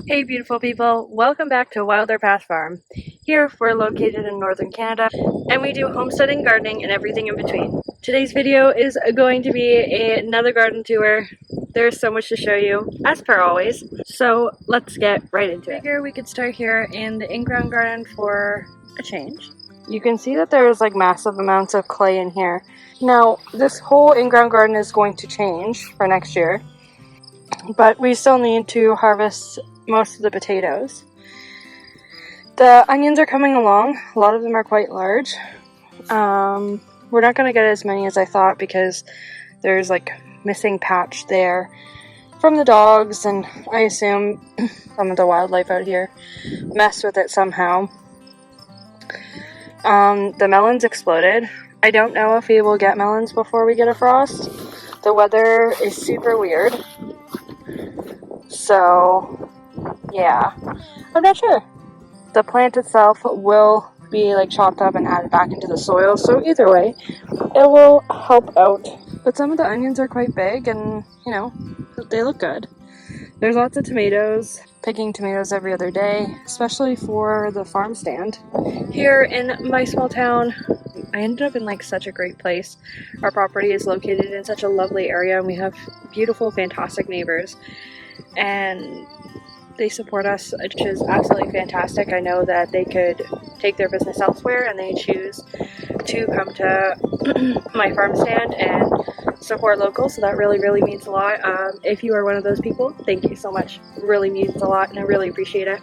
Hey beautiful people, welcome back to Wilder Path Farm. Here we're located in northern Canada and we do homesteading, gardening, and everything in between. Today's video is going to be another garden tour. There's so much to show you, as per always, so let's get right into it. I figure we could start here in the in-ground garden for a change. You can see that there's like massive amounts of clay in here. Now this whole in-ground garden is going to change for next year, but we still need to harvest most of the potatoes. The onions are coming along. A lot of them are quite large. We're not going to get as many as I thought because there's like missing patch there from the dogs, and I assume some of the wildlife out here messed with it somehow. The melons exploded. I don't know if we will get melons before we get a frost. The weather is super weird. So yeah, I'm not sure. The plant itself will be like chopped up and added back into the soil, so either way it will help out. But some of the onions are quite big and you know, they look good. There's lots of tomatoes. Picking tomatoes every other day, especially for the farm stand. Here in my small town, I ended up in like such a great place. Our property is located in such a lovely area and we have beautiful, fantastic neighbors. And they support us, which is absolutely fantastic. I know that they could take their business elsewhere and they choose to come to my farm stand and support local, so that really, really means a lot. If you are one of those people, thank you so much. It really means a lot and I really appreciate it.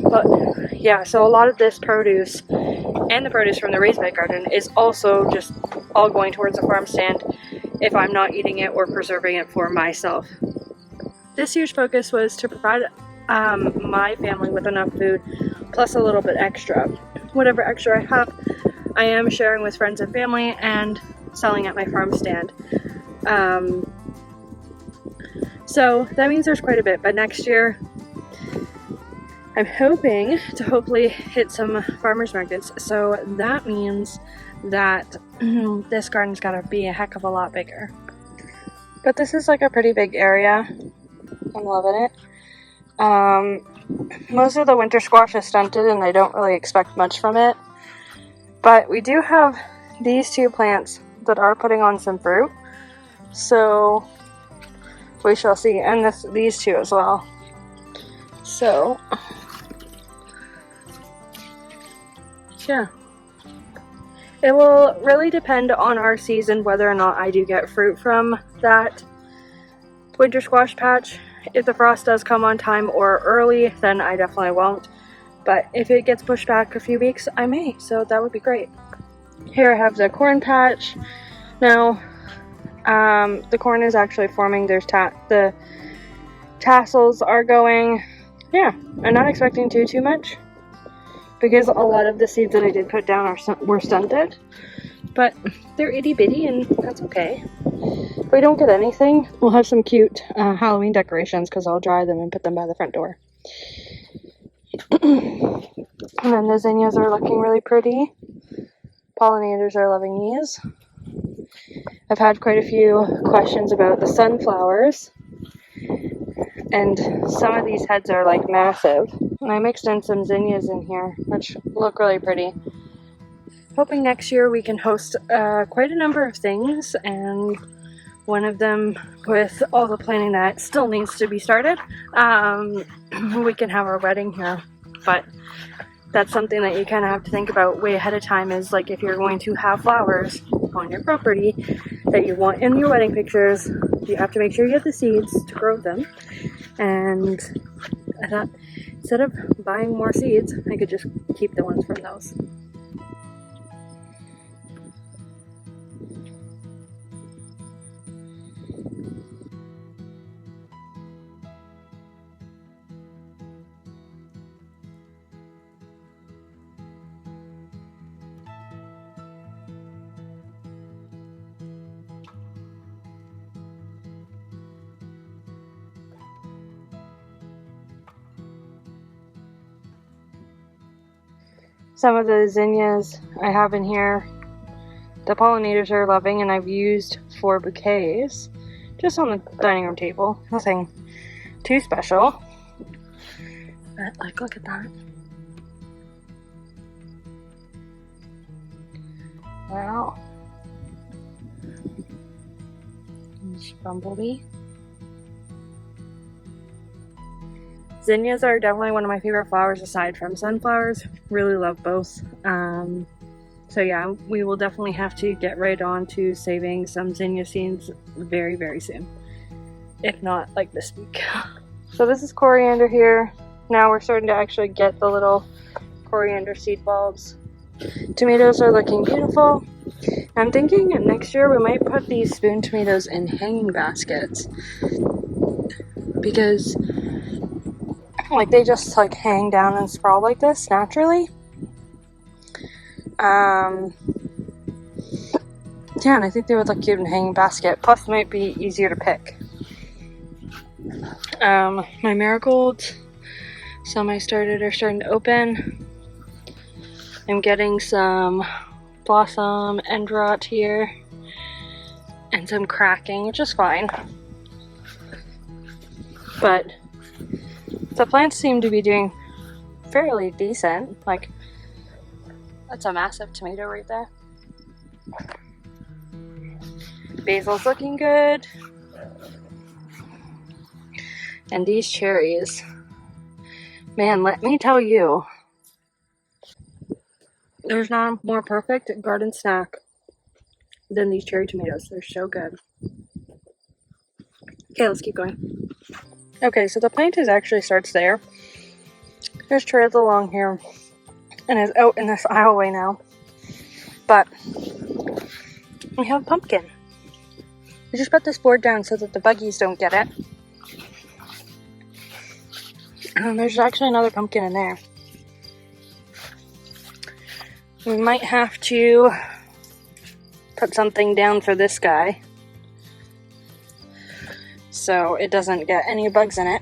But yeah, so a lot of this produce and the produce from the raised bed garden is also just all going towards the farm stand if I'm not eating it or preserving it for myself. This year's focus was to provide my family with enough food, plus a little bit extra. Whatever extra I have, I am sharing with friends and family and selling at my farm stand. So that means there's quite a bit, but next year I'm hoping to hopefully hit some farmers markets, so that means that this garden's gotta be a heck of a lot bigger. But this is like a pretty big area. I'm loving it. Most of the winter squash is stunted and I don't really expect much from it. But we do have these two plants that are putting on some fruit. So we shall see. And these two as well. So yeah. It will really depend on our season whether or not I do get fruit from that winter squash patch. If the frost does come on time or early, then I definitely won't. But if it gets pushed back a few weeks, I may. So that would be great. Here I have the corn patch. Now, the corn is actually forming. There's the tassels are going. Yeah, I'm not expecting too much because a lot of the seeds that I did put down were stunted. But they're itty bitty and that's okay. If we don't get anything, we'll have some cute Halloween decorations because I'll dry them and put them by the front door. And then the zinnias are looking really pretty. Pollinators are loving these. I've had quite a few questions about the sunflowers. And some of these heads are like massive. And I mixed in some zinnias in here, which look really pretty. Hoping next year we can host quite a number of things, and one of them, with all the planning that still needs to be started, we can have our wedding here. But that's something that you kind of have to think about way ahead of time, is like if you're going to have flowers on your property that you want in your wedding pictures, you have to make sure you have the seeds to grow them. And I thought instead of buying more seeds, I could just keep the ones from those. Some of the zinnias I have in here, the pollinators are loving, and I've used for bouquets just on the dining room table. Nothing too special. But like, look at that. Wow. There's bumblebee. Zinnias are definitely one of my favorite flowers aside from sunflowers. Really love both. So yeah, we will definitely have to get right on to saving some zinnia seeds very, very soon. If not, like this week. So this is coriander here. Now we're starting to actually get the little coriander seed bulbs. Tomatoes are looking beautiful. I'm thinking next year we might put these spoon tomatoes in hanging baskets. Because like they just like hang down and sprawl like this naturally. Yeah, and I think they would look cute in a hanging basket. Plus, they might be easier to pick. My marigolds, some I started are starting to open. I'm getting some blossom end rot here, and some cracking, which is fine. But the plants seem to be doing fairly decent. Like, that's a massive tomato right there. Basil's looking good. And these cherries, man, let me tell you, there's not a more perfect garden snack than these cherry tomatoes. They're so good. Okay, let's keep going. Okay, so the plant actually starts there. There's trails along here and is out in this aisleway now. But we have pumpkin. We just put this board down so that the buggies don't get it. And there's actually another pumpkin in there. We might have to put something down for this guy so it doesn't get any bugs in it.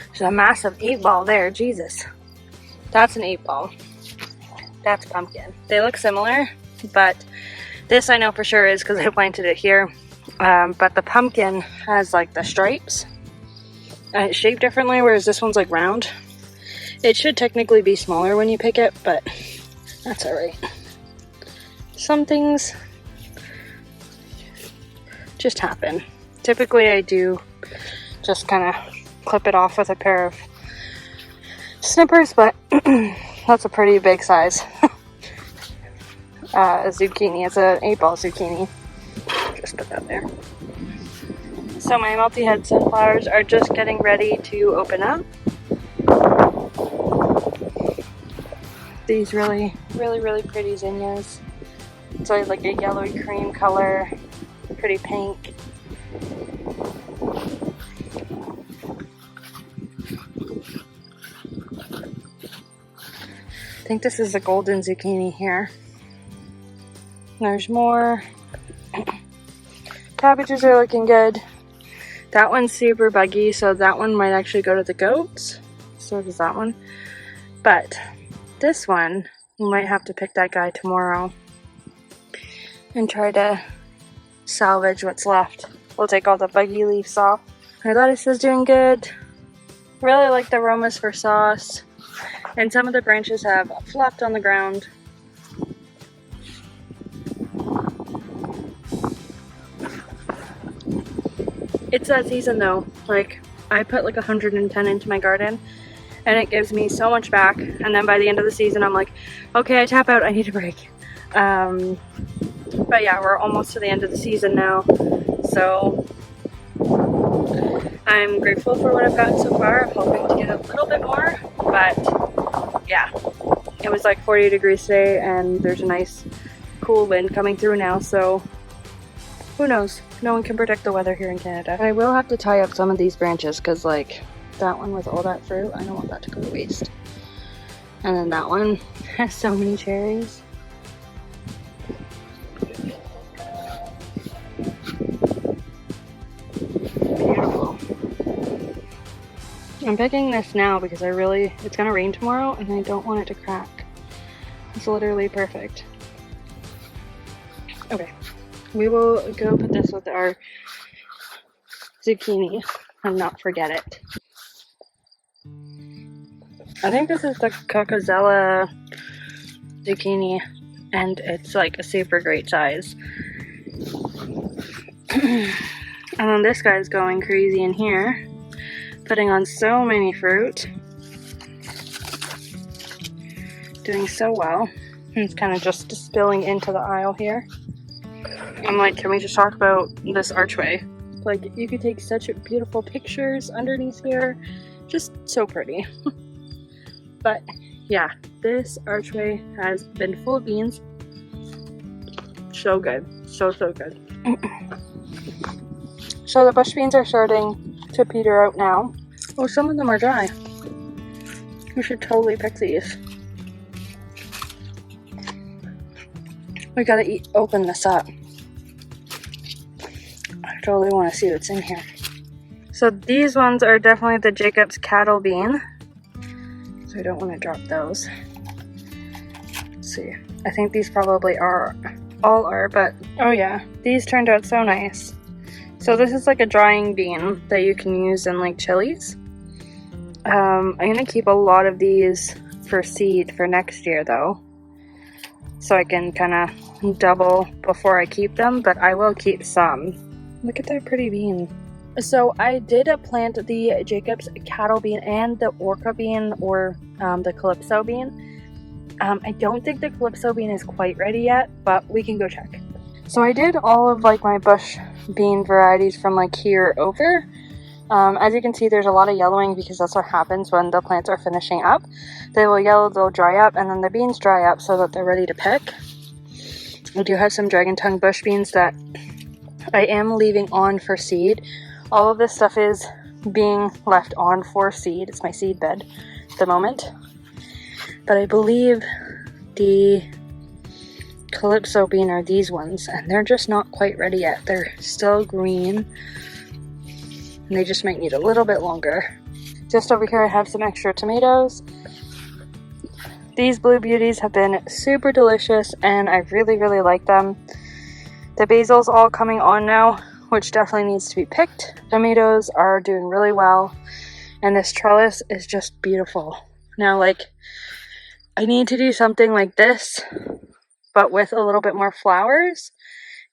There's a massive 8-ball there, Jesus. That's an 8-ball. That's pumpkin. They look similar, but this I know for sure is because I planted it here. But the pumpkin has like the stripes and it's shaped differently, whereas this one's like round. It should technically be smaller when you pick it, but that's alright. Some things just happen. Typically I do just kind of clip it off with a pair of snippers, but that's a pretty big size. A zucchini, it's an 8-ball zucchini. Just put that there. So my multi-head sunflowers are just getting ready to open up. These really pretty zinnias. It's like a yellowy cream color, pretty pink. I think this is a golden zucchini here. There's more. Cabbages are looking good. That one's super buggy, so that one might actually go to the goats. So does that one. But this one, we might have to pick that guy tomorrow and try to salvage what's left. We'll take all the buggy leaves off. Our lettuce is doing good. Really like the aromas for sauce. And some of the branches have flopped on the ground. It's that season though. Like, I put like 110 into my garden and it gives me so much back. And then by the end of the season, I'm like, okay, I tap out, I need a break. But yeah, we're almost to the end of the season now. So I'm grateful for what I've gotten so far. I'm hoping to get a little bit more, but yeah, it was like 40 degrees today and there's a nice cool wind coming through now, so who knows? No one can predict the weather here in Canada. I will have to tie up some of these branches because like that one with all that fruit, I don't want that to go to waste. And then that one has so many cherries. Beautiful. I'm picking this now because it's gonna rain tomorrow and I don't want it to crack. It's literally perfect. Okay, we will go put this with our zucchini and not forget it. I think this is the Cocozella zucchini, and it's like a super great size. And then this guy's going crazy in here, putting on so many fruit, doing so well. And it's kind of just spilling into the aisle here. I'm like, can we just talk about this archway? Like, you could take such beautiful pictures underneath here, just so pretty. But yeah, this archway has been full of beans. So good, so good. So the bush beans are starting to peter out now. Oh, some of them are dry. We should totally pick these. We gotta open this up. I totally want to see what's in here. So these ones are definitely the Jacob's cattle bean. So I don't want to drop those. Let's see. I think these probably all are, but oh yeah, these turned out so nice. So this is like a drying bean that you can use in like chilies. I'm gonna keep a lot of these for seed for next year though, so I can kind of double before I keep them, but I will keep some. Look at that pretty bean. So I did plant the Jacob's cattle bean and the orca bean, or the calypso bean. I don't think the calypso bean is quite ready yet, but we can go check. So I did all of like my bush bean varieties from like here over. As you can see, there's a lot of yellowing because that's what happens when the plants are finishing up. They will yellow, they'll dry up, and then the beans dry up so that they're ready to pick. I do have some dragon tongue bush beans that I am leaving on for seed. All of this stuff is being left on for seed. It's my seed bed at the moment. But I believe the calypso bean are these ones, and they're just not quite ready yet. They're still green, and they just might need a little bit longer. Just over here I have some extra tomatoes. These blue beauties have been super delicious, and I really like them. The basil's all coming on now, which definitely needs to be picked. Tomatoes are doing really well, and this trellis is just beautiful. Now, like, I need to do something like this, but with a little bit more flowers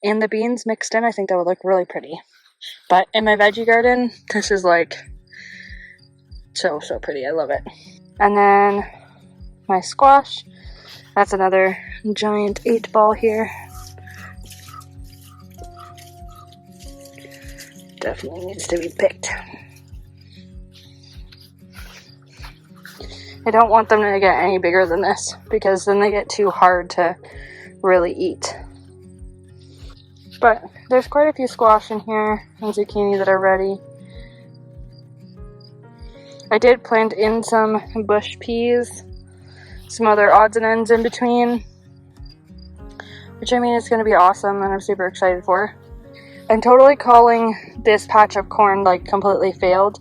and the beans mixed in. I think that would look really pretty. But in my veggie garden, this is like so pretty. I love it. And then my squash, that's another giant 8-ball here. Definitely needs to be picked. I don't want them to get any bigger than this, because then they get too hard to really eat. But there's quite a few squash in here and zucchini that are ready. I did plant in some bush peas, some other odds and ends in between, which I mean is going to be awesome and I'm super excited for. I'm totally calling this patch of corn like completely failed.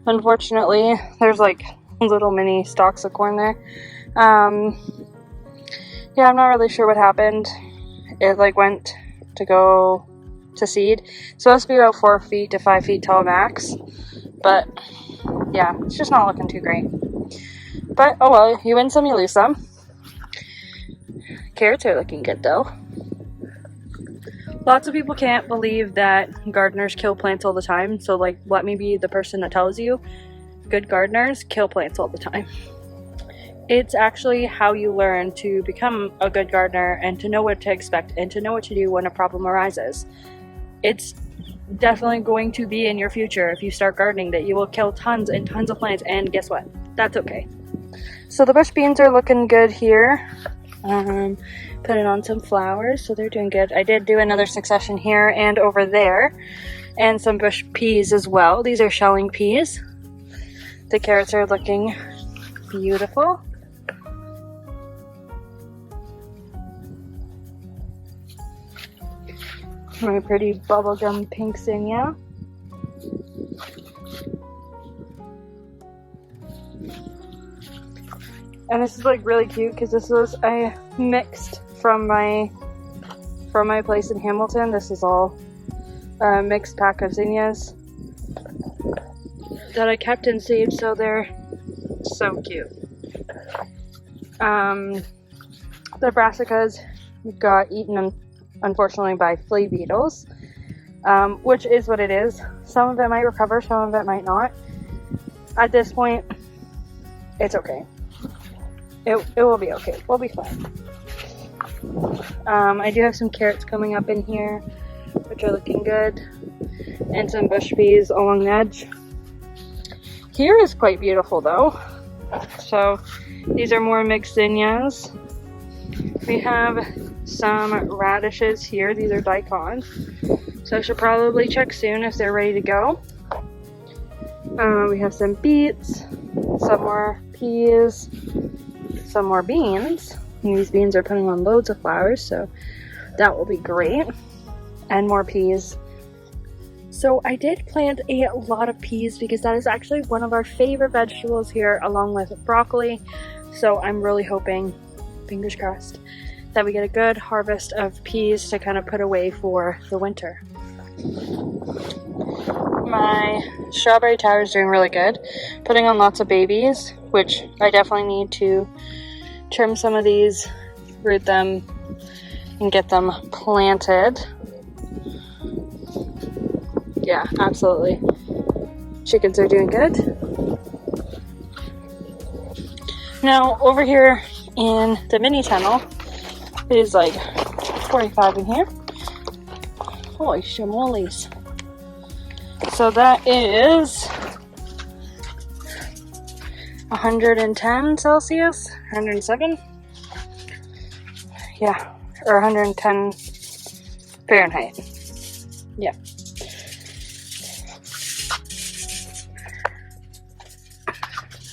Unfortunately, there's like little mini stalks of corn there. Yeah, I'm not really sure what happened. It like went to go to seed. It's supposed to be about 4 feet to 5 feet tall max, but yeah, it's just not looking too great. But oh well, you win some, you lose some. Carrots are looking good though. Lots of people can't believe that gardeners kill plants all the time, so like let me be the person that tells you good gardeners kill plants all the time. It's actually how you learn to become a good gardener and to know what to expect and to know what to do when a problem arises. It's definitely going to be in your future if you start gardening that you will kill tons and tons of plants, and guess what? That's okay. So the bush beans are looking good here. Putting on some flowers, so they're doing good. I did do another succession here and over there, and some bush peas as well. These are shelling peas. The carrots are looking beautiful. My pretty bubblegum pink zinnia. And this is like really cute because this was I mixed from my place in Hamilton. This is all a mixed pack of zinnias that I kept in seed, so they're so cute. The brassicas got eaten, unfortunately, by flea beetles, which is what it is. Some of it might recover, some of it might not. At this point, it's okay. It will be okay. We'll be fine. I do have some carrots coming up in here, which are looking good, and some bush peas along the edge. Here is quite beautiful though. So these are more mixed zinnias. We have some radishes here. These are daikon. So I should probably check soon if they're ready to go. We have some beets, some more peas, some more beans. And these beans are putting on loads of flowers, so that will be great. And more peas. So I did plant a lot of peas because that is actually one of our favorite vegetables here, along with broccoli. So I'm really hoping, fingers crossed, that we get a good harvest of peas to kind of put away for the winter. My strawberry tower is doing really good, putting on lots of babies, which I definitely need to trim some of these, root them, and get them planted. Yeah, absolutely. Chickens are doing good. Now, over here in the mini tunnel, it is like 45 in here. Holy shamolies. So that is 110 Celsius, 107. Yeah, or 110 Fahrenheit. Yeah.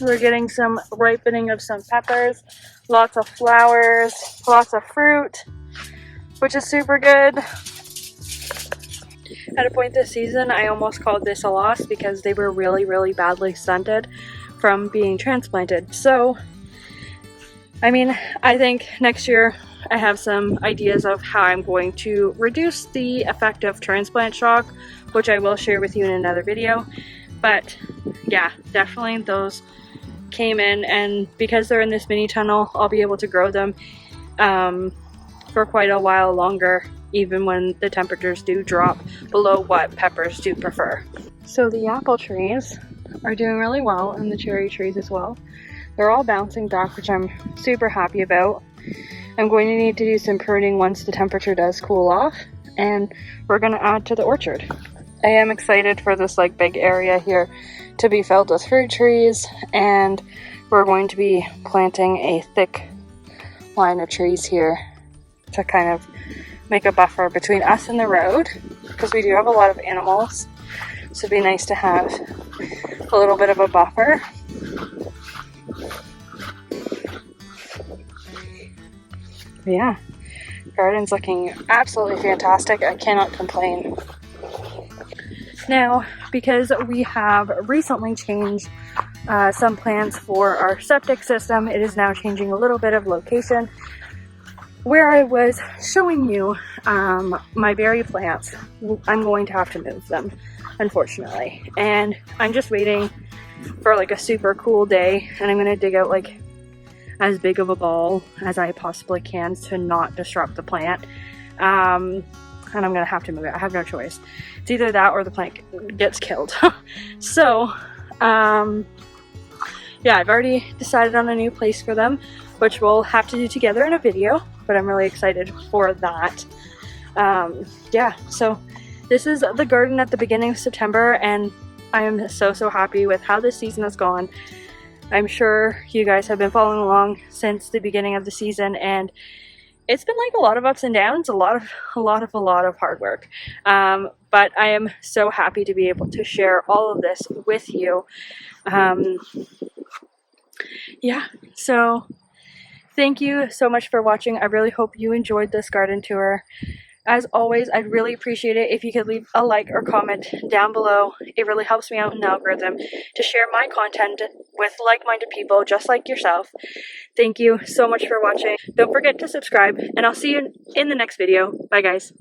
We're getting some ripening of some peppers, lots of flowers, lots of fruit, which is super good. At a point this season, I almost called this a loss because they were really, really badly stunted from being transplanted. So, I mean, I think next year I have some ideas of how I'm going to reduce the effect of transplant shock, which I will share with you in another video. But yeah, definitely those came in, and because they're in this mini tunnel, I'll be able to grow them for quite a while longer, even when the temperatures do drop below what peppers do prefer. So the apple trees are doing really well, and the cherry trees as well. They're all bouncing back, which I'm super happy about. I'm going to need to do some pruning once the temperature does cool off, and we're going to add to the orchard. I am excited for this like big area here to be filled with fruit trees, and we're going to be planting a thick line of trees here to kind of make a buffer between us and the road, because we do have a lot of animals, so it'd be nice to have a little bit of a buffer. Yeah, garden's looking absolutely fantastic. I cannot complain. Now, because we have recently changed some plans for our septic system, it is now changing a little bit of location. Where I was showing you my berry plants, I'm going to have to move them, unfortunately. And I'm just waiting for like a super cool day, and I'm going to dig out like as big of a ball as I possibly can to not disrupt the plant. And I'm going to have to move it. I have no choice. It's either that or the plant gets killed. So, yeah, I've already decided on a new place for them, which we'll have to do together in a video, but I'm really excited for that. Yeah, so this is the garden at the beginning of September, and I am so happy with how this season has gone. I'm sure you guys have been following along since the beginning of the season, and it's been like a lot of ups and downs, a lot of hard work. But I am so happy to be able to share all of this with you. Yeah, so thank you so much for watching. I really hope you enjoyed this garden tour. As always, I'd really appreciate it if you could leave a like or comment down below. It really helps me out in the algorithm to share my content with like-minded people just like yourself. Thank you so much for watching. Don't forget to subscribe, and I'll see you in the next video. Bye, guys.